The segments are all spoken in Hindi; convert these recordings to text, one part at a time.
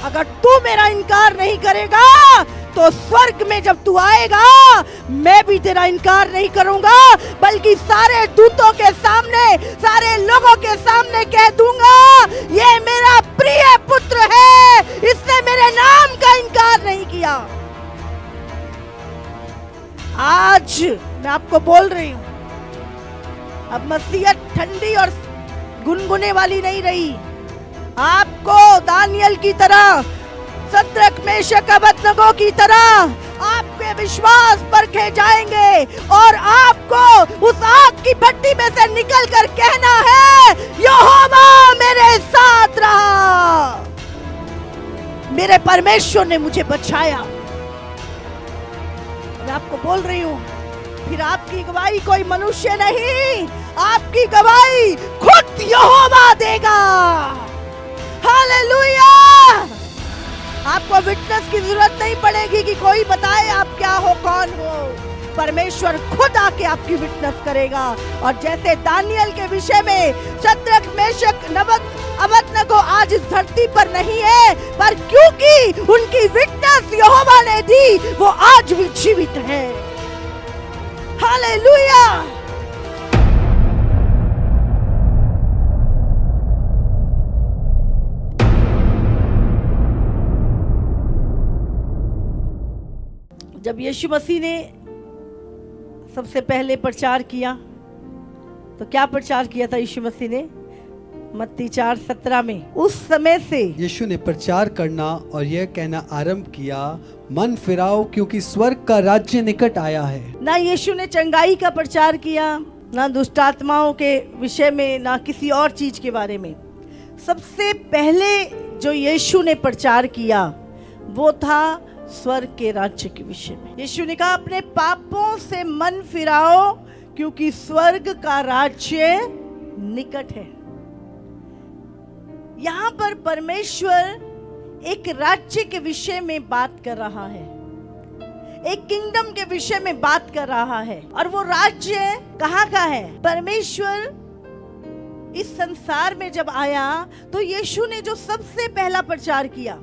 अगर तू मेरा इनकार नहीं करेगा तो स्वर्ग में जब तू आएगा मैं भी तेरा इनकार नहीं करूंगा, बल्कि सारे दूतों के सामने, सारे लोगों के सामने कह दूंगा ये मेरा प्रिय पुत्र है, इसने मेरे नाम का इनकार नहीं किया। आज मैं आपको बोल रही हूं, अब मसीहत ठंडी और गुनगुने वाली नहीं रही। आपको दानियल की तरह, सद्रक मेशक अबेदनगो की तरह आपके विश्वास परखे जाएंगे और आपको उस आग की भट्टी में से निकल कर कहना है यहोवा मेरे साथ रहा, मेरे परमेश्वर ने मुझे बचाया। मैं आपको बोल रही हूं, फिर आपकी गवाही कोई मनुष्य नहीं, आपकी गवाही खुद यहोवा देगा। हालेलुया। आपको विटनेस की जरूरत नहीं पड़ेगी कि कोई बताए आप क्या हो, कौन हो। परमेश्वर खुद आके आपकी विटनेस करेगा। और जैसे दानियल के विषय में सद्रक मेशक अबेदनगो आज इस धरती पर नहीं है, पर क्योंकि उनकी विटनेस यहोवा ने दी, वो आज भी जीवित है। हालेलुया। जब यीशु मसीह ने सबसे पहले प्रचार किया तो क्या प्रचार किया था यीशु मसीह ने? मत्ती 4:17 में, उस समय से यीशु ने प्रचार करना और यह कहना आरंभ किया, मन फिराओ क्योंकि स्वर्ग का राज्य निकट आया है। ना यीशु ने चंगाई का प्रचार किया, ना दुष्ट आत्माओं के विषय में, ना किसी और चीज के बारे में। सबसे पहले जो यीशु ने प्रचार किया वो था स्वर्ग के राज्य के विषय में। यीशु ने कहा अपने पापों से मन फिराओ क्योंकि स्वर्ग का राज्य निकट है। यहाँ पर परमेश्वर एक राज्य के विषय में बात कर रहा है, एक किंगडम के विषय में बात कर रहा है। और वो राज्य कहाँ का है? परमेश्वर इस संसार में जब आया तो यीशु ने जो सबसे पहला प्रचार किया,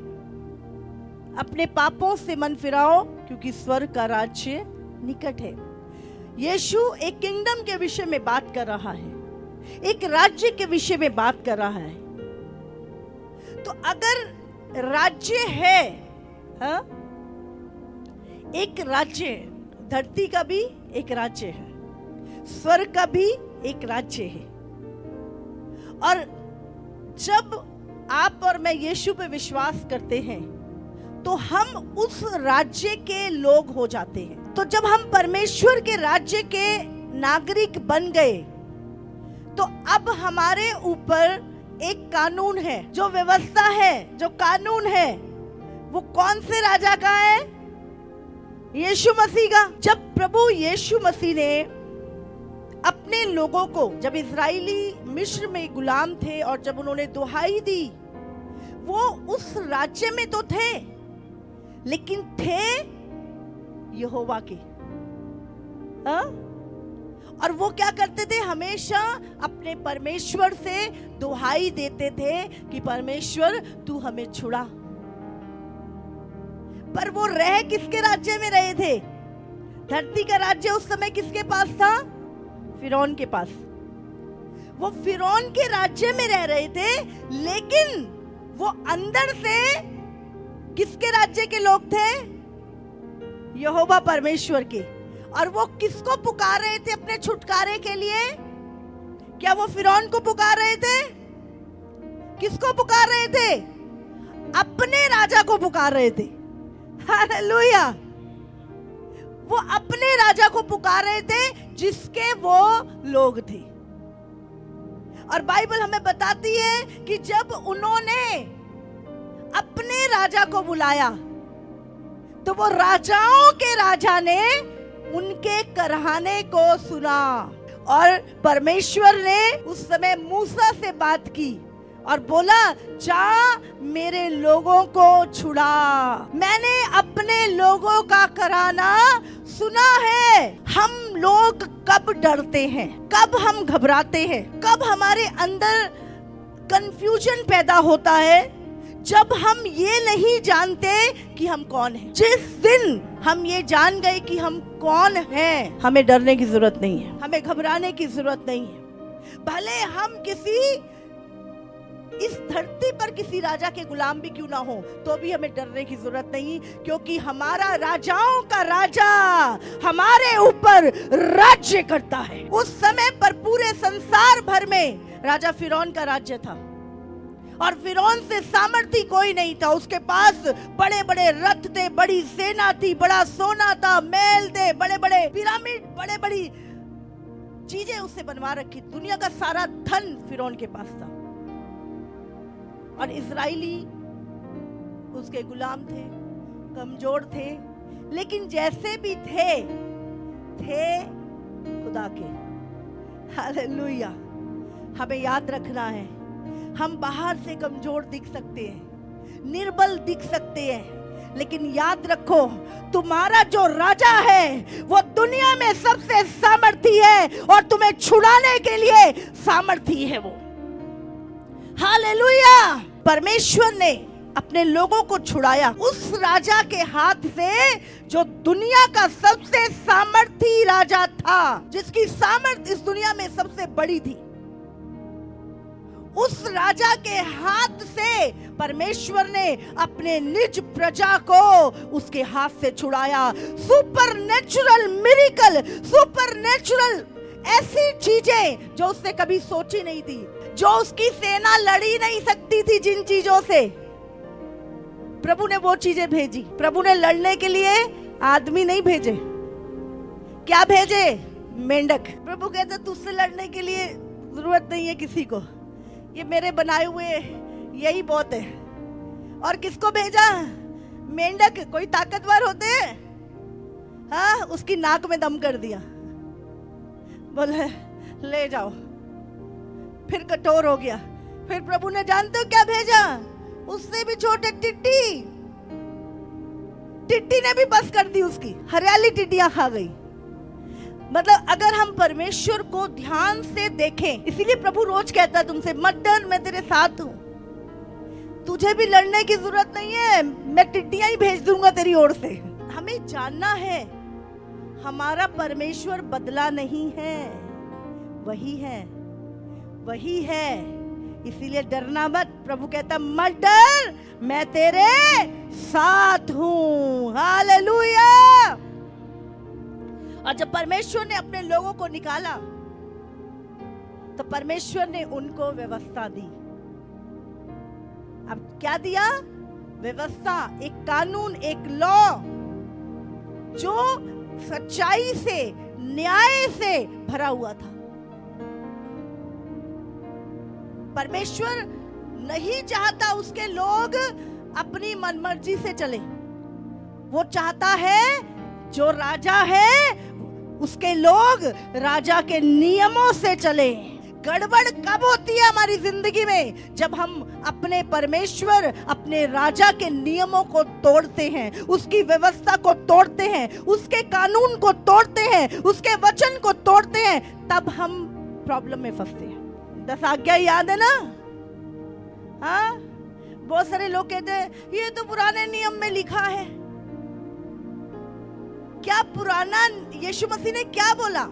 अपने पापों से मन फिराओ क्योंकि स्वर्ग का राज्य निकट है। यीशु एक किंगडम के विषय में बात कर रहा है, एक राज्य के विषय में बात कर रहा है। तो अगर राज्य है, हाँ? एक राज्य, धरती का भी एक राज्य है, स्वर्ग का भी एक राज्य है। और जब आप और मैं यीशु पे विश्वास करते हैं तो हम उस राज्य के लोग हो जाते हैं। तो जब हम परमेश्वर के राज्य के नागरिक बन गए तो अब हमारे ऊपर एक कानून है, जो व्यवस्था है, जो कानून है, वो कौन से राजा का है? यीशु मसीह का। जब प्रभु यीशु मसीह ने अपने लोगों को, जब इजराइली मिस्र में गुलाम थे और जब उन्होंने दुहाई दी, वो उस राज्य में तो थे लेकिन थे यहोवा के। और वो क्या करते थे? हमेशा अपने परमेश्वर से दुहाई देते थे कि परमेश्वर तू हमें छुड़ा। पर वो रह किसके राज्य में रहे थे? धरती का राज्य उस समय किसके पास था? फिरौन के पास। वो फिरौन के राज्य में रह रहे थे, लेकिन वो अंदर से किसके राज्य के लोग थे? यहोवा परमेश्वर के। और वो किसको पुकार रहे थे अपने छुटकारे के लिए? क्या वो फिरौन को पुकार रहे थे? किसको पुकार रहे थे? अपने राजा को पुकार रहे थे। हालेलुया। वो अपने राजा को पुकार रहे थे जिसके वो लोग थे। और बाइबल हमें बताती है कि जब उन्होंने अपने राजा को बुलाया तो वो राजाओं के राजा ने उनके करहाने को सुना। और परमेश्वर ने उस समय मूसा से बात की और बोला, जा मेरे लोगों को छुड़ा। मैंने अपने लोगों का कराना सुना है। हम लोग कब डरते हैं, कब हम घबराते हैं, कब हमारे अंदर कंफ्यूजन पैदा होता है, जब हम ये नहीं जानते कि हम कौन हैं। जिस दिन हम ये जान गए कि हम कौन हैं, हमें डरने की जरूरत नहीं है, हमें घबराने की जरूरत नहीं है। भले हम किसी इस धरती पर किसी राजा के गुलाम भी क्यों ना हो, तो भी हमें डरने की जरूरत नहीं, क्योंकि हमारा राजाओं का राजा हमारे ऊपर राज्य करता है। उस समय पर पूरे संसार भर में राजा फिरौन का राज्य था, और फिरौन से सामर्थी कोई नहीं था। उसके पास बड़े बड़े रथ थे, बड़ी सेना थी, बड़ा सोना था, महल थे, बड़े बड़े पिरामिड, बड़े बड़ी चीजें उससे बनवा रखी। दुनिया का सारा धन फिरौन के पास था, और इजराइली उसके गुलाम थे, कमजोर थे, लेकिन जैसे भी थे खुदा के। हालेलुया। हमें याद रखना है, हम बाहर से कमजोर दिख सकते हैं, निर्बल दिख सकते हैं, लेकिन याद रखो तुम्हारा जो राजा है वो दुनिया में सबसे सामर्थी है, और तुम्हें छुड़ाने के लिए सामर्थी है वो। हालेलुया। परमेश्वर ने अपने लोगों को छुड़ाया उस राजा के हाथ से जो दुनिया का सबसे सामर्थी राजा था, जिसकी सामर्थ इस दुनिया में सबसे बड़ी थी। उस राजा के हाथ से परमेश्वर ने अपने निज प्रजा को उसके हाथ से छुड़ाया। Super natural miracle, super natural ऐसी चीजें जो उसने कभी सोची नहीं थी, जो उसकी सेना लड़ी नहीं सकती थी, जिन चीजों से प्रभु ने वो चीजें भेजी। प्रभु ने लड़ने के लिए आदमी नहीं भेजे, क्या भेजे? मेंढक। प्रभु कहते तुझसे लड़ने के लिए जरूरत नहीं है किसी को, ये मेरे बनाए हुए यही बहुत है। और किसको भेजा? मेंढक। कोई ताकतवर होते हैं, हाँ, उसकी नाक में दम कर दिया, बोले ले जाओ, फिर कठोर हो गया। फिर प्रभु ने जानते हो क्या भेजा? उससे भी छोटे टिड्डी। टिड्डी ने भी बस कर दी उसकी, हरियाली टिड्डियां खा गई। मतलब अगर हम परमेश्वर को ध्यान से देखें, इसीलिए प्रभु रोज कहता है तुमसे मत डर, मैं तेरे साथ हूं, तुझे भी लड़ने की जरूरत नहीं है, मैं टिड्डियां ही भेज दूंगा तेरी ओर से। हमें जानना है हमारा परमेश्वर बदला नहीं है, वही है, वही है। इसीलिए डरना मत। प्रभु कहता मत डर, मैं तेरे साथ हूं। हालेलुया। और जब परमेश्वर ने अपने लोगों को निकाला तो परमेश्वर ने उनको व्यवस्था दी। अब क्या दिया? व्यवस्था, एक कानून, एक लॉ, जो सच्चाई से, न्याय से भरा हुआ था। परमेश्वर नहीं चाहता उसके लोग अपनी मनमर्जी से चले, वो चाहता है जो राजा है उसके लोग राजा के नियमों से चले। गड़बड़ कब होती है हमारी जिंदगी में? जब हम अपने परमेश्वर, अपने राजा के नियमों को तोड़ते हैं, उसकी व्यवस्था को तोड़ते हैं, उसके कानून को तोड़ते हैं, उसके वचन को तोड़ते हैं, तब हम प्रॉब्लम में फंसते हैं। 10 आज्ञा याद है ना? हाँ, बहुत सारे लोग कहते हैं ये तो पुराने नियम में लिखा है। क्या पुराना? यीशु मसीह ने क्या बोला?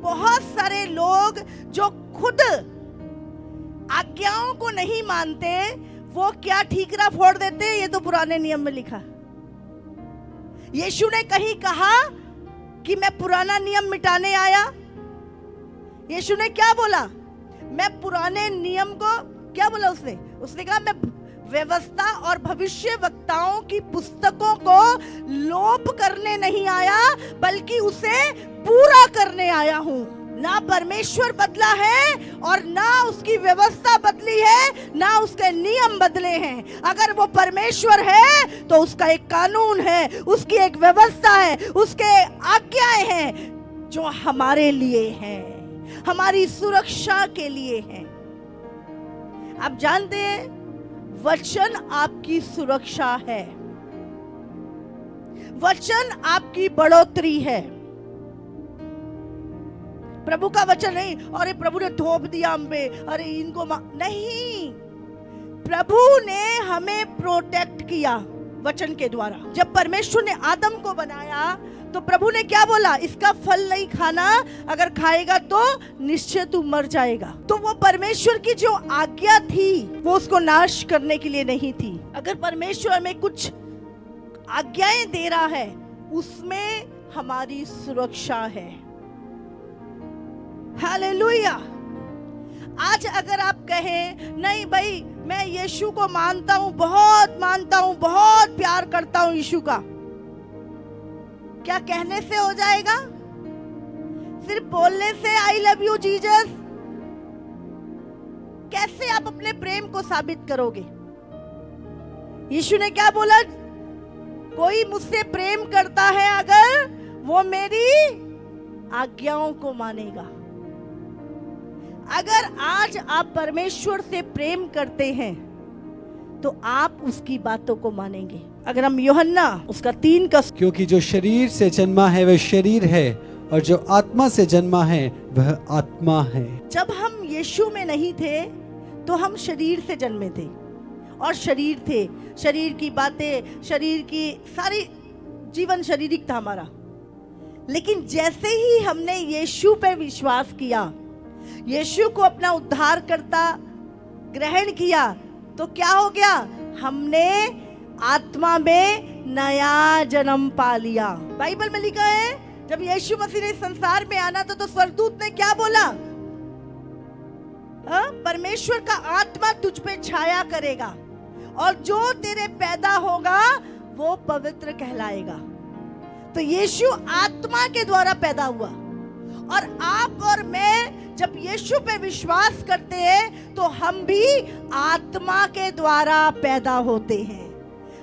बहुत सारे लोग जो खुद आज्ञाओं को नहीं मानते, वो क्या ठीकरा फोड़ देते, ये तो पुराने नियम में लिखा। यीशु ने कहीं कहा कि मैं पुराना नियम मिटाने आया? यीशु ने क्या बोला? मैं पुराने नियम को, क्या बोला उसने कहा मैं व्यवस्था और भविष्य वक्ताओं की पुस्तकों को लोप करने नहीं आया, बल्कि उसे पूरा करने आया हूं। ना परमेश्वर बदला है और ना उसकी व्यवस्था बदली है, ना उसके नियम बदले हैं। अगर वो परमेश्वर है तो उसका एक कानून है, उसकी एक व्यवस्था है, उसके आज्ञाएं हैं जो हमारे लिए हैं, हमारी सुरक्षा के लिए हैं। आप जानते हैं वचन आपकी सुरक्षा है, वचन आपकी बढ़ोतरी है। प्रभु का वचन नहीं, अरे प्रभु ने थोप दिया हम पे, अरे इनको नहीं। प्रभु ने हमें प्रोटेक्ट किया वचन के द्वारा। जब परमेश्वर ने आदम को बनाया तो प्रभु ने क्या बोला, इसका फल नहीं खाना, अगर खाएगा तो निश्चय तू मर जाएगा। तो वो परमेश्वर की जो आज्ञा थी वो उसको नाश करने के लिए नहीं थी। अगर परमेश्वर हमें कुछ आज्ञाएं दे रहा है उसमें हमारी सुरक्षा है। हालेलुया। आज अगर आप कहें नहीं भाई मैं यीशु को मानता हूं, बहुत मानता हूं, बहुत प्यार करता हूं यीशु का, क्या कहने से हो जाएगा? सिर्फ बोलने से आई लव यू जीसस? कैसे आप अपने प्रेम को साबित करोगे? यीशु ने क्या बोला, कोई मुझसे प्रेम करता है अगर वो मेरी आज्ञाओं को मानेगा। अगर आज आप परमेश्वर से प्रेम करते हैं तो आप उसकी बातों को मानेंगे। अगर हम यूहन्ना उसका 3 का, क्योंकि जो शरीर से जन्मा है वह शरीर है और जो आत्मा से जन्मा है वह आत्मा है। जब हम यीशु में नहीं थे तो हम शरीर से जन्मे थे और शरीर थे, शरीर की बातें, शरीर की सारी जीवन शारीरिक था हमारा। लेकिन जैसे ही हमने यीशु पे विश्वास किया, यीशु को अपना उद्धारकर्ता ग्रहण किया, तो क्या हो गया, हमने आत्मा में नया जन्म पा लिया। बाइबल में लिखा है जब यीशु मसीह ने संसार में आना था तो स्वर्गदूत ने क्या बोला, परमेश्वर का आत्मा तुझ पे छाया करेगा और जो तेरे पैदा होगा वो पवित्र कहलाएगा। तो यीशु आत्मा के द्वारा पैदा हुआ और आप और मैं जब यीशु पे विश्वास करते हैं तो हम भी आत्मा के द्वारा पैदा होते हैं।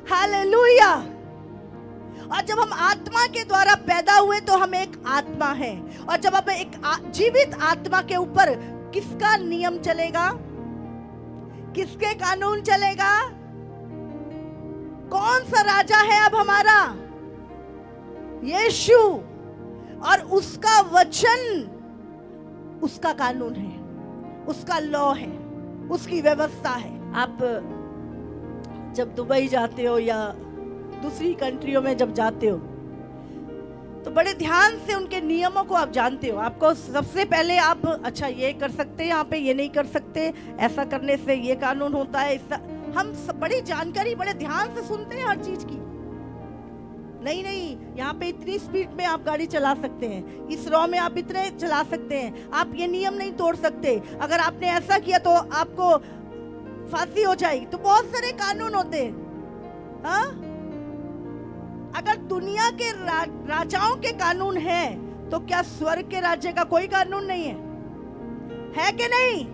हालेलुया। और जब हम आत्मा के द्वारा पैदा हुए तो हम एक आत्मा है, और जब हम एक जीवित आत्मा के ऊपर किसका नियम चलेगा, किसके कानून चलेगा? कौन सा राजा है अब हमारा? यीशु। और उसका वचन उसका कानून है, उसका लॉ है, उसकी व्यवस्था है। आप जब दुबई जाते हो या दूसरी कंट्रियों में जब जाते हो तो बड़े ध्यान से उनके नियमों को आप जानते हो। आपको सबसे पहले आप अच्छा ये कर सकते हैं, यहाँ पे ये नहीं कर सकते, ऐसा करने से ये कानून होता है। हम बड़ी जानकारी बड़े ध्यान से सुनते हैं हर चीज की। नहीं, यहाँ पे इतनी स्पीड में आप गाड़ी चला सकते हैं, इस रॉ में आप इतने चला सकते हैं, आप ये नियम नहीं तोड़ सकते, अगर आपने ऐसा किया तो आपको फांसी हो जाएगी। तो बहुत सारे कानून होते हैं। हाँ, अगर दुनिया के राजाओं के कानून हैं तो क्या स्वर्ग के राज्य का कोई कानून नहीं है कि नहीं?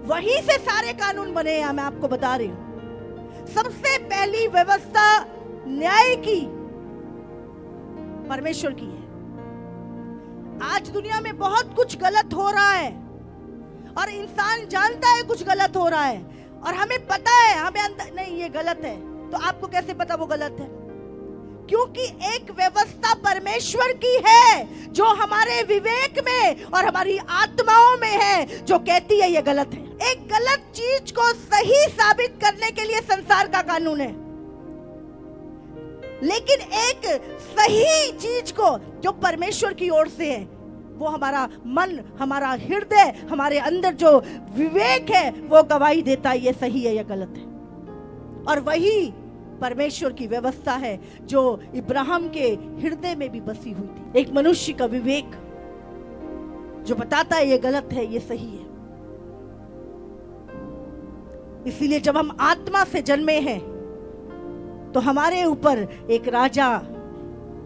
वहीं से सारे कानून बने हैं। मैं आपको बता रही हूं, सबसे पहली व्यवस्था न्याय की परमेश्वर की है। आज दुनिया में बहुत कुछ गलत हो रहा है और इंसान जानता है कुछ गलत हो रहा है और हमें पता है, हमें अंदर नहीं ये गलत है। तो आपको कैसे पता वो गलत है? क्योंकि एक व्यवस्था परमेश्वर की है जो हमारे विवेक में और हमारी आत्माओं में है, जो कहती है ये गलत है। एक गलत चीज को सही साबित करने के लिए संसार का कानून है, लेकिन एक सही चीज को जो परमेश्वर की ओर से है वो हमारा मन, हमारा हृदय, हमारे अंदर जो विवेक है वो गवाही देता है ये सही है या गलत है। और वही परमेश्वर की व्यवस्था है जो इब्राहिम के हृदय में भी बसी हुई थी। एक मनुष्य का विवेक जो बताता है ये गलत है ये सही है। इसीलिए जब हम आत्मा से जन्मे हैं तो हमारे ऊपर एक राजा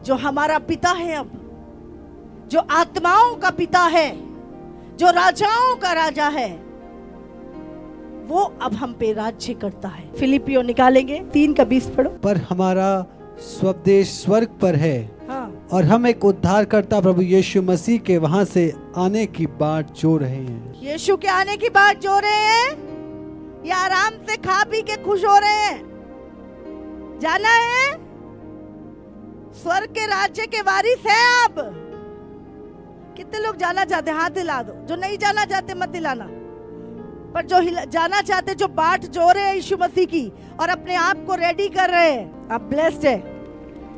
जो हमारा पिता है, अब जो आत्माओं का पिता है, जो राजाओं का राजा है, वो अब हम पे राज्य करता है। फिलिपियो निकालेंगे 3:20 पढ़ो। पर हमारा स्वदेश स्वर्ग पर है। हाँ। और हम एक उद्धारकर्ता प्रभु यीशु मसीह के वहां से आने की बाट जो रहे हैं। यीशु के आने की बात जो रहे हैं या आराम से खा पी के खुश हो रहे हैं? जाना है? स्वर्ग के राज्य के वारिस हैं आप। कितने लोग जाना चाहते? हाथ हिला दो। जो नहीं जाना चाहते मत हिलाना। पर जो जाना चाहते, जो बाट जो रहे हैं यीशु मसीह की और अपने आप को रेडी कर रहे हैं, आप ब्लेस्ड है,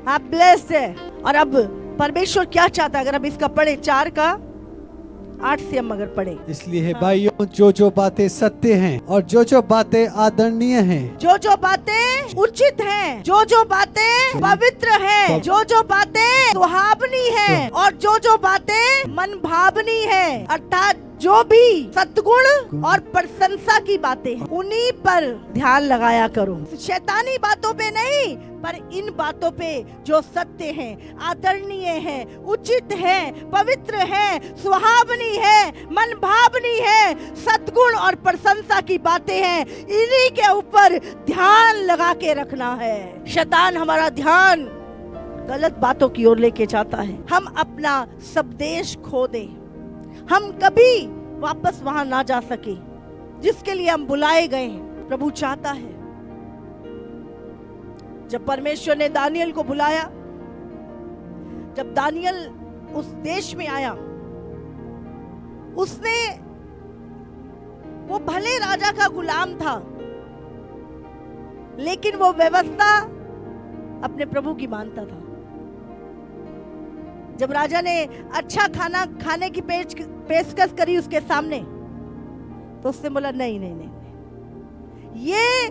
आप ब्लेस्ड है। और अब परमेश्वर क्या चाहता है, अगर हम इसका पढ़े 4:8 से हम अगर पढ़े, इसलिए है भाइयों, जो जो बातें सत्य हैं और जो जो बातें आदरणीय हैं, जो जो बातें उचित हैं, जो जो बातें पवित्र हैं, जो जो बातें सुहावनी हैं और जो जो बातें मन भावनी हैं, अर्थात जो भी सद्गुण और प्रशंसा की बातें हैं, उन्हीं पर ध्यान लगाया करो। शैतानी बातों पे नहीं, पर इन बातों पे जो सत्य हैं, आदरणीय हैं, उचित हैं, पवित्र हैं, सुहावनी है, मन भावनी है, सद्गुण और प्रशंसा की बातें हैं, इन्हीं के ऊपर ध्यान लगा के रखना है। शैतान हमारा ध्यान गलत बातों की ओर लेके जाता है, हम अपना संदेश खो दें, हम कभी वापस वहां ना जा सके जिसके लिए हम बुलाए गए हैं। प्रभु चाहता है, जब परमेश्वर ने दानियल को बुलाया, जब दानियल उस देश में आया, उसने, वो भले राजा का गुलाम था, लेकिन वो व्यवस्था अपने प्रभु की मानता था। जब राजा ने अच्छा खाना खाने की पेशकश करी उसके सामने, तो उसने बोला नहीं नहीं नहीं, ये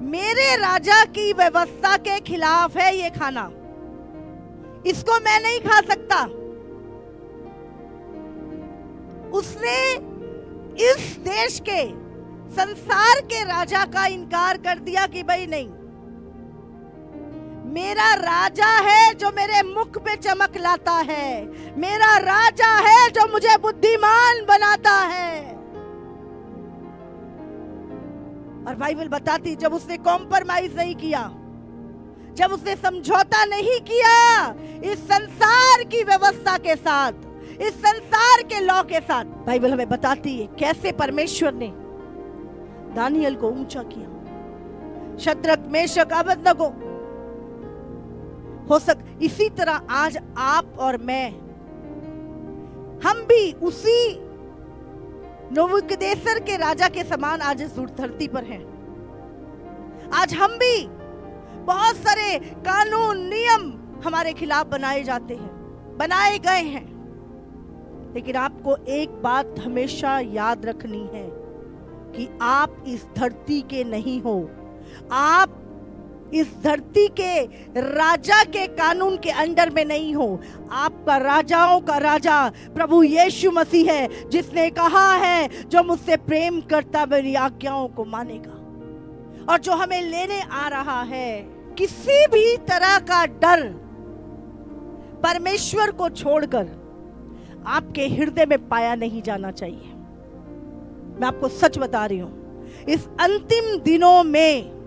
मेरे राजा की व्यवस्था के खिलाफ है, ये खाना, इसको मैं नहीं खा सकता। उसने इस देश के, संसार के राजा का इनकार कर दिया कि भाई नहीं, मेरा राजा है जो मेरे मुख पे चमक लाता है, मेरा राजा है जो मुझे बुद्धिमान बनाता है। और बाइबल बताती, जब उसने कॉम्प्रोमाइज नहीं किया, जब उसने समझौता नहीं किया इस संसार की व्यवस्था के साथ, इस संसार के लॉ के साथ, बाइबल हमें बताती है कैसे परमेश्वर ने दानियल को ऊंचा किया। शद्रक, मेशक, अबेदनगो, इसी तरह आज आप और मैं, हम भी उसी नबूकदनेस्सर के राजा के समान आज इस धरती पर हैं। आज हम भी, बहुत सारे कानून नियम हमारे खिलाफ बनाए जाते हैं, बनाए गए हैं, लेकिन आपको एक बात हमेशा याद रखनी है कि आप इस धरती के नहीं हो, आप इस धरती के राजा के कानून के अंडर में नहीं हो। आपका राजाओं का राजा प्रभु यीशु मसीह है, जिसने कहा है जो मुझसे प्रेम करता मेरी आज्ञाओं को मानेगा। और जो हमें लेने आ रहा है, किसी भी तरह का डर परमेश्वर को छोड़कर आपके हृदय में पाया नहीं जाना चाहिए। मैं आपको सच बता रही हूं, इस अंतिम दिनों में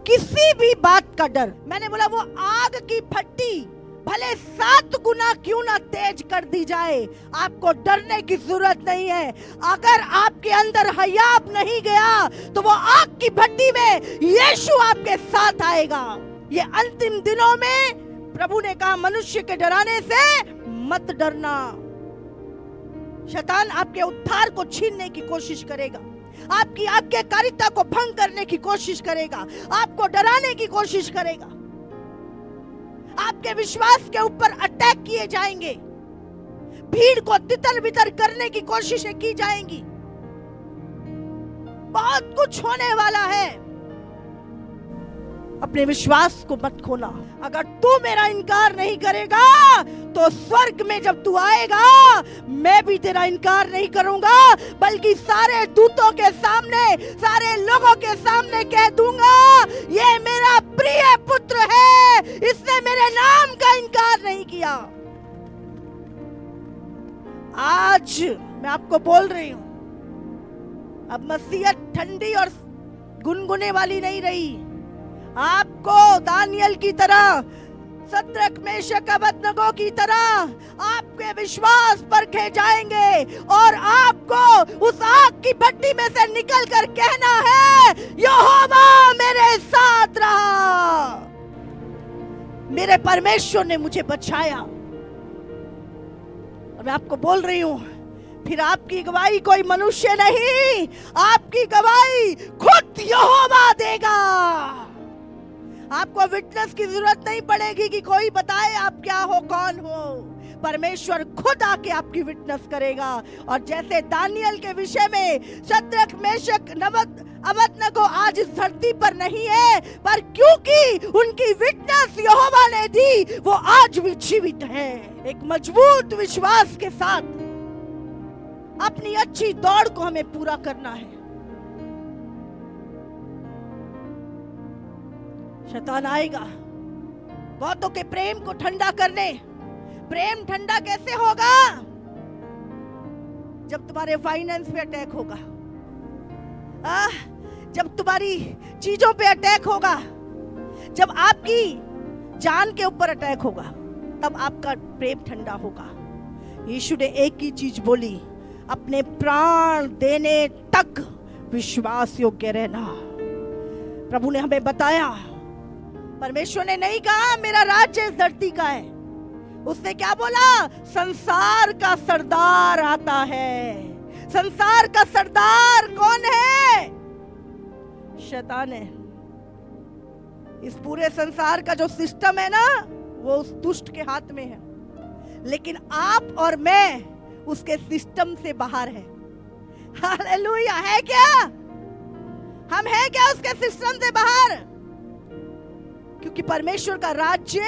किसी भी बात का डर, मैंने बोला वो आग की भट्टी भले 7 गुना क्यों ना तेज कर दी जाए, आपको डरने की जरूरत नहीं है। अगर आपके अंदर हयाब नहीं गया तो वो आग की भट्टी में यीशु आपके साथ आएगा। ये अंतिम दिनों में प्रभु ने कहा, मनुष्य के डराने से मत डरना। शैतान आपके उद्धार को छीनने की कोशिश करेगा, आपकी आज्ञाकारिता को भंग करने की कोशिश करेगा, आपको डराने की कोशिश करेगा, आपके विश्वास के ऊपर अटैक किए जाएंगे, भीड़ को तितर बितर करने की कोशिशें की जाएंगी। बहुत कुछ होने वाला है। अपने विश्वास को मत खोना। अगर तू मेरा इनकार नहीं करेगा तो स्वर्ग में जब तू आएगा मैं भी तेरा इनकार नहीं करूंगा, बल्कि सारे दूतों के सामने, सारे लोगों के सामने कह दूंगा, ये मेरा प्रिय पुत्र है, इसने मेरे नाम का इनकार नहीं किया। आज मैं आपको बोल रही हूं, अब मसीहत ठंडी और गुनगुने वाली नहीं रही। आपको दानियल की तरह, शद्रक, मेशक, अबेदनगो की तरह आपके विश्वास परखे जाएंगे और आपको उस आग की भट्टी में से निकलकर कहना है, यहोवा मेरे साथ रहा, मेरे परमेश्वर ने मुझे बचाया। और मैं आपको बोल रही हूं, फिर आपकी गवाही कोई मनुष्य नहीं, आपकी गवाही खुद यहोवा देगा। आपको विटनेस की जरूरत नहीं पड़ेगी कि कोई बताए आप क्या हो, कौन हो। परमेश्वर खुद आके आपकी विटनेस करेगा। और जैसे दानियल के विषय में शद्रक, मेशक, अबेदनगो आज इस धरती पर नहीं है, पर क्योंकि उनकी विटनेस यहोवा ने दी, वो आज भी जीवित है। एक मजबूत विश्वास के साथ अपनी अच्छी दौड़ को हमें पूरा करना है। शैतान आएगा बहुतों के प्रेम को ठंडा करने। प्रेम ठंडा कैसे होगा? जब तुम्हारे फाइनेंस पे अटैक होगा, जब तुम्हारी चीजों पे अटैक होगा, जब आपकी जान के ऊपर अटैक होगा, तब आपका प्रेम ठंडा होगा। यीशु ने एक ही चीज बोली, अपने प्राण देने तक विश्वास योग्य रहना। प्रभु ने हमें बताया, परमेश्वर ने नहीं कहा मेरा राज्य इस धरती का है। उसने क्या बोला? संसार का सरदार आता है। संसार का सरदार कौन है? शैतान है। इस पूरे संसार का जो सिस्टम है ना, वो उस दुष्ट के हाथ में है, लेकिन आप और मैं उसके सिस्टम से बाहर है। हालेलुया। है क्या? हम हैं क्या उसके सिस्टम से बाहर? क्योंकि परमेश्वर का राज्य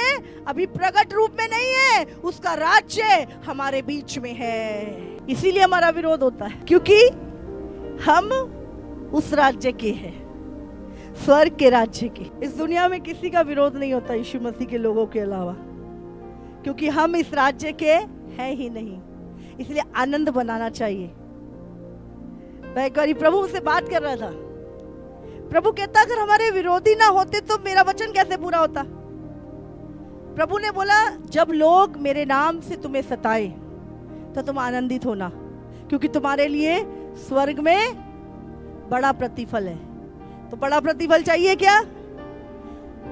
अभी प्रकट रूप में नहीं है, उसका राज्य हमारे बीच में है। इसीलिए हमारा विरोध होता है, क्योंकि हम उस राज्य के हैं, स्वर्ग के राज्य के। इस दुनिया में किसी का विरोध नहीं होता यीशु मसीह के लोगों के अलावा, क्योंकि हम इस राज्य के हैं ही नहीं। इसलिए आनंद बनाना चाहिए। मैं एक बार प्रभु से बात कर रहा था। प्रभु कहता अगर हमारे विरोधी ना होते तो मेरा वचन कैसे पूरा होता? प्रभु ने बोला जब लोग मेरे नाम से तुम्हें सताए तो तुम आनंदित होना, क्योंकि तुम्हारे लिए स्वर्ग में बड़ा प्रतिफल है। तो बड़ा प्रतिफल चाहिए क्या?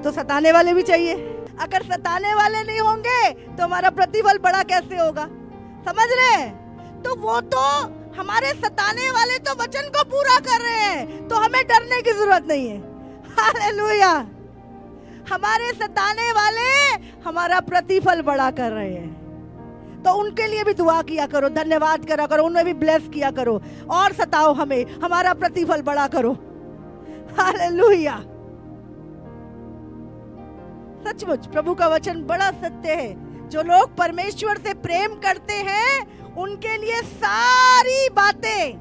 तो सताने वाले भी चाहिए। अगर सताने वाले नहीं होंगे तो हमारा प्रतिफल बड़ा कैसे होगा? समझ रहे? तो वो तो हमारे सताने वाले तो वचन को पूरा कर रहे हैं, तो हमें डरने की जरूरत नहीं है। हालेलुया। हमारे सताने वाले हमारा प्रतिफल बड़ा कर रहे हैं, तो उनके लिए भी दुआ किया करो, धन्यवाद करा करो, उन्हें भी ब्लेस किया करो, और सताओ हमें, हमारा प्रतिफल बड़ा करो। हालेलुया। सचमुच प्रभु का वचन बड़ा सत्य है। जो लोग परमेश्वर से प्रेम करते हैं उनके लिए सारी बातें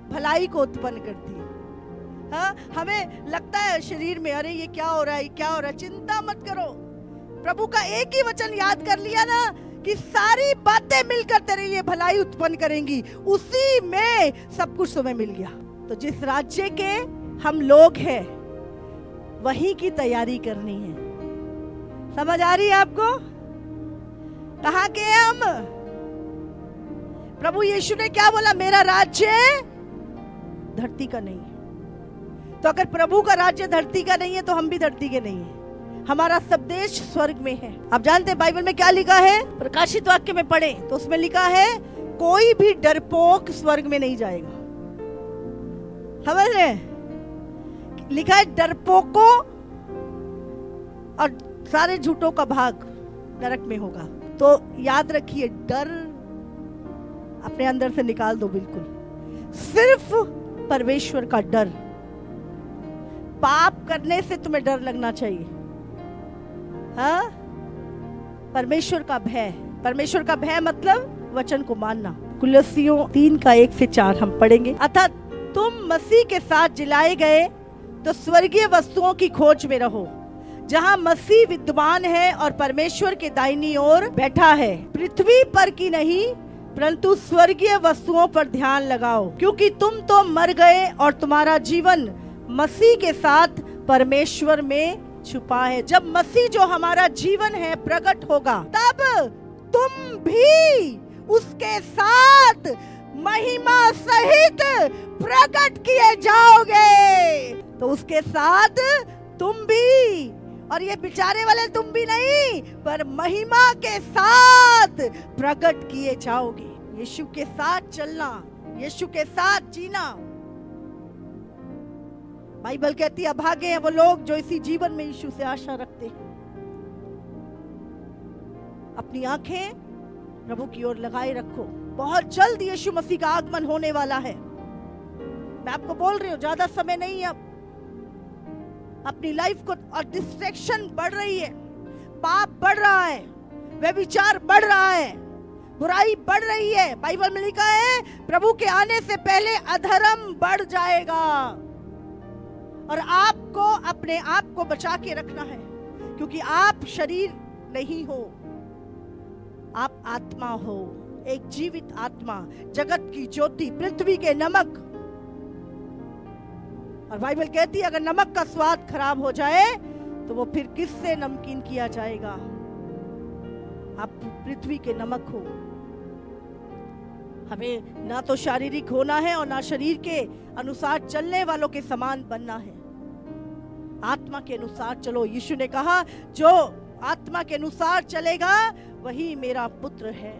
भलाई को उत्पन्न करती है। हाँ, हमें लगता है शरीर में अरे ये क्या हो रहा है, क्या हो रहा है, चिंता मत करो। प्रभु का एक ही वचन याद कर लिया ना कि सारी बातें मिलकर तेरे लिए भलाई उत्पन्न करेंगी, उसी में सब कुछ तुम्हें मिल गया। तो जिस राज्य के हम लोग हैं वही की तैयारी करनी है। समझ आ रही है आपको? कहाँ के हैं हम? प्रभु यीशु ने क्या बोला? मेरा राज्य धरती का नहीं है। तो अगर प्रभु का राज्य धरती का नहीं है तो हम भी धरती के नहीं है। हमारा सब देश स्वर्ग में है। आप जानते हैं बाइबल में क्या लिखा है? प्रकाशित वाक्य में पढ़े तो उसमें लिखा है कोई भी डरपोक स्वर्ग में नहीं जाएगा। समझ रहे? लिखा है डरपोकों और सारे झूठों का भाग नरक में होगा। तो याद रखिए, डर अपने अंदर से निकाल दो। बिल्कुल सिर्फ परमेश्वर का डर। पाप करने से तुम्हें डर लगना चाहिए। हाँ, परमेश्वर का भय। परमेश्वर का भय मतलब वचन को मानना। कुलस्सियों 3:1-4 हम पढ़ेंगे। अतः तुम मसीह के साथ जिलाए गए तो स्वर्गीय वस्तुओं की खोज में रहो, जहाँ मसीह विद्यमान है और परमेश्वर के दाहिनी ओर बैठा है। पृथ्वी पर की नहीं परंतु स्वर्गीय वस्तुओं पर ध्यान लगाओ, क्योंकि तुम तो मर गए और तुम्हारा जीवन मसीह के साथ परमेश्वर में छुपा है। जब मसीह जो हमारा जीवन है प्रकट होगा, तब तुम भी उसके साथ महिमा सहित प्रकट किए जाओगे। तो उसके साथ तुम भी, और ये बेचारे वाले तुम भी नहीं, पर महिमा के साथ प्रकट किए जाओगे। यीशु के साथ चलना, यीशु के साथ जीना। बाइबल कहती है अभागे हैं वो लोग जो इसी जीवन में यीशु से आशा रखते हैं। अपनी आंखें प्रभु की ओर लगाए रखो। बहुत जल्द यीशु मसीह का आगमन होने वाला है। मैं आपको बोल रही हूं, ज्यादा समय नहीं है। अब अपनी लाइफ को, और डिस्ट्रैक्शन बढ़ रही है, पाप बढ़ रहा है, व्यभिचार बढ़ रहा है, बुराई बढ़ रही है। बाइबल में लिखा है प्रभु के आने से पहले अधर्म बढ़ जाएगा। और आपको अपने आप को बचा के रखना है, क्योंकि आप शरीर नहीं हो, आप आत्मा हो, एक जीवित आत्मा, जगत की ज्योति, पृथ्वी के नमक। और बाइबल कहती है अगर नमक का स्वाद खराब हो जाए तो वो फिर किससे नमकीन किया जाएगा। आप पृथ्वी के नमक हो। हमें ना तो शारीरिक होना है और ना शरीर के अनुसार चलने वालों के समान बनना है। आत्मा के अनुसार चलो। यीशु ने कहा जो आत्मा के अनुसार चलेगा वही मेरा पुत्र है,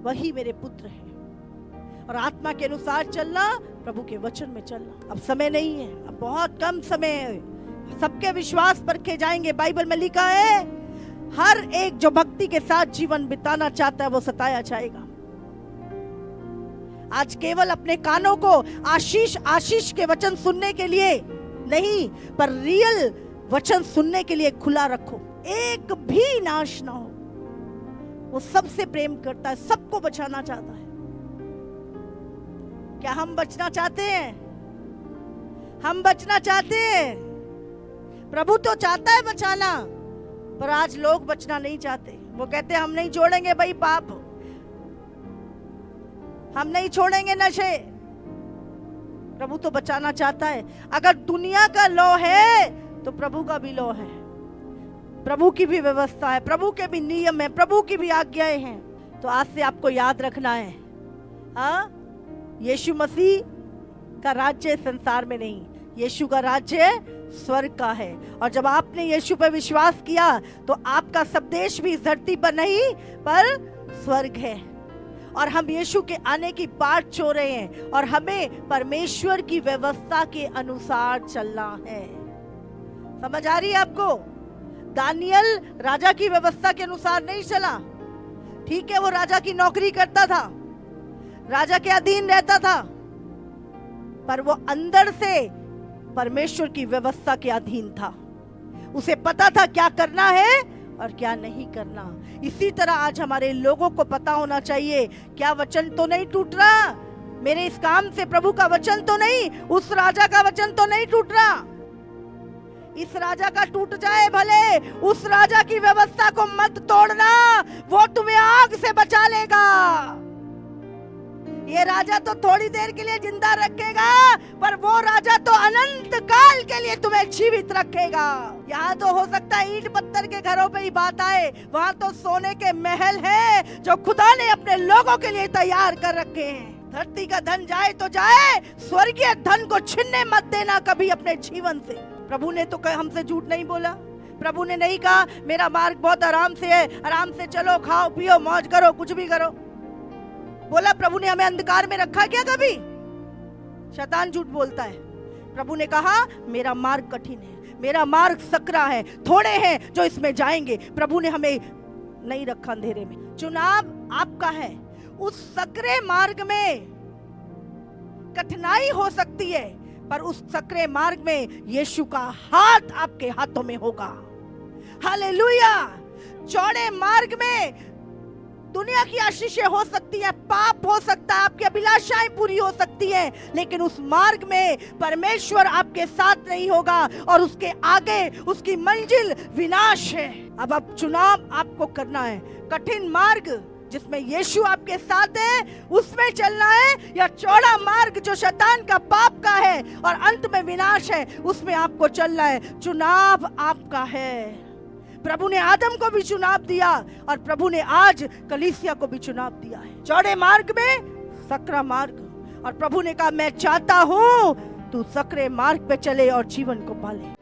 वही मेरे पुत्र है। और आत्मा के अनुसार चलना, प्रभु के वचन में चलना। अब समय नहीं है, अब बहुत कम समय है। सबके विश्वास परखे जाएंगे। बाइबल में लिखा है हर एक जो भक्ति के साथ जीवन बिताना चाहता है वो सताया जाएगा। आज केवल अपने कानों को आशीष के वचन सुनने के लिए नहीं, पर रियल वचन सुनने के लिए खुला रखो। एक भी नाश ना हो। वो सबसे प्रेम करता है, सबको बचाना चाहता है। क्या हम बचना चाहते हैं? हम बचना चाहते हैं। प्रभु तो चाहता है बचाना, पर आज लोग बचना नहीं चाहते। वो कहते हैं हम नहीं छोड़ेंगे भाई पाप, हम नहीं छोड़ेंगे नशे। प्रभु तो बचाना चाहता है। अगर दुनिया का लॉ है तो प्रभु का भी लॉ है, प्रभु की भी व्यवस्था है, प्रभु के भी नियम है, प्रभु की भी आज्ञाएं हैं। तो आज से आपको याद रखना है, हाँ, यीशु मसीह का राज्य संसार में नहीं, यीशु का राज्य स्वर्ग का है। और जब आपने यीशु पर विश्वास किया तो आपका सब देश भी इस धरती पर नहीं पर स्वर्ग है। और हम यीशु के आने की बाट चो रहे हैं और हमें परमेश्वर की व्यवस्था के अनुसार चलना है। समझ आ रही है आपको? दानियल राजा की व्यवस्था के अनुसार नहीं चला। ठीक है, वो राजा की नौकरी करता था, राजा के अधीन रहता था, पर वो अंदर से परमेश्वर की व्यवस्था के अधीन था। उसे पता था क्या करना है और क्या नहीं करना। इसी तरह आज हमारे लोगों को पता होना चाहिए, क्या वचन तो नहीं टूट रहा मेरे इस काम से, प्रभु का वचन तो नहीं, उस राजा का वचन तो नहीं टूट रहा। इस राजा का टूट जाए भले, उस राजा की व्यवस्था को मत तोड़ना, वो तुम्हें आग से बचा लेगा। ये राजा तो थोड़ी देर के लिए जिंदा रखेगा, पर वो राजा तो अनंत काल के लिए तुम्हें जीवित रखेगा। यहाँ तो हो सकता है ईंट पत्थर के घरों पे ही बात आए, वहाँ तो सोने के महल हैं जो खुदा ने अपने लोगों के लिए तैयार कर रखे हैं। धरती का धन जाए तो जाए, स्वर्गीय धन को छीनने मत देना कभी अपने जीवन से। प्रभु ने तो हमसे झूठ नहीं बोला। प्रभु ने नहीं कहा मेरा मार्ग बहुत आराम से है, आराम से चलो, खाओ पियो, मौज करो, कुछ भी करो। बोला प्रभु ने हमें अंधकार में रखा क्या कभी? शैतान झूठ बोलता है। प्रभु ने कहा मेरा मार्ग कठिन है, मेरा मार्ग सकरा है, थोड़े हैं जो इसमें जाएंगे। प्रभु ने हमें नहीं रखा अंधेरे में। चुनाव आपका है। उस सकरे मार्ग में कठिनाई हो सकती है, पर उस सकरे मार्ग में यीशु का हाथ आपके हाथों में होगा। हालेलुया। चौड़े मार्ग में दुनिया की आशीषें हो सकती हैं, पाप हो सकता है, आपकी अभिलाषाएं पूरी हो सकती हैं, लेकिन उस मार्ग में परमेश्वर आपके साथ नहीं होगा और उसके आगे उसकी मंजिल विनाश है। अब चुनाव आपको करना है। कठिन मार्ग जिसमें यीशु आपके साथ है उसमें चलना है, या चौड़ा मार्ग जो शैतान का पाप का है और अंत में विनाश है उसमें आपको चलना है। चुनाव आपका है। प्रभु ने आदम को भी चुनाव दिया और प्रभु ने आज कलीसिया को भी चुनाव दिया है। चौड़े मार्ग में सकरा मार्ग, और प्रभु ने कहा मैं चाहता हूं तू सकरे मार्ग पे चले और जीवन को पाले।